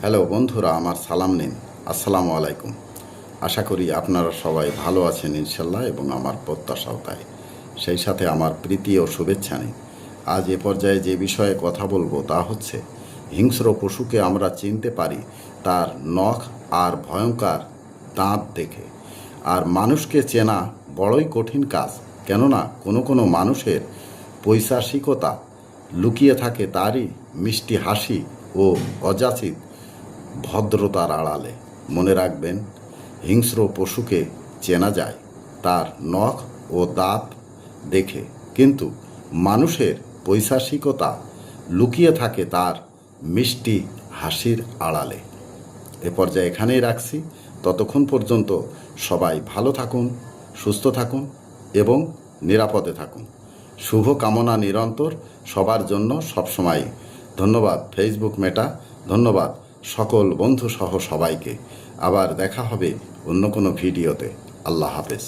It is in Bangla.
হ্যালো বন্ধুরা, আমার সালাম নিন। আসসালামু আলাইকুম। আশা করি আপনারা সবাই ভালো আছেন ইনশাল্লাহ, এবং আমার প্রত্যাশাও তাই। সেই সাথে আমার প্রীতি ও শুভেচ্ছা নিন। আজ এ পর্যায়ে যে বিষয়ে কথা বলবো তা হচ্ছে, হিংস্র পশুকে আমরা চিনতে পারি তার নখ আর ভয়ঙ্কর দাঁত দেখে। আর মানুষকে চেনা বড়ই কঠিন কাজ, কেননা কোনো কোনো মানুষের পৈশাচিকতা লুকিয়ে থাকে তারই মিষ্টি হাসি ও অযাচিত ভদ্রতার আড়ালে। মনে রাখবেন, হিংস্র পশুকে চেনা যায় তার নখ ও দাঁত দেখে, কিন্তু মানুষের পৈশাচিকতা লুকিয়ে থাকে তার মিষ্টি হাসির আড়ালে। এ পর্যায়ে এখানেই রাখছি। ততক্ষণ পর্যন্ত সবাই ভালো থাকুন, সুস্থ থাকুন এবং নিরাপদে থাকুন। শুভ কামনা নিরন্তর সবার জন্য সবসময়। ধন্যবাদ ফেসবুক মেটা, ধন্যবাদ সকল বন্ধু সহ সবাইকে। আবার দেখা হবে অন্য কোনো ভিডিওতে। আল্লাহ হাফেজ।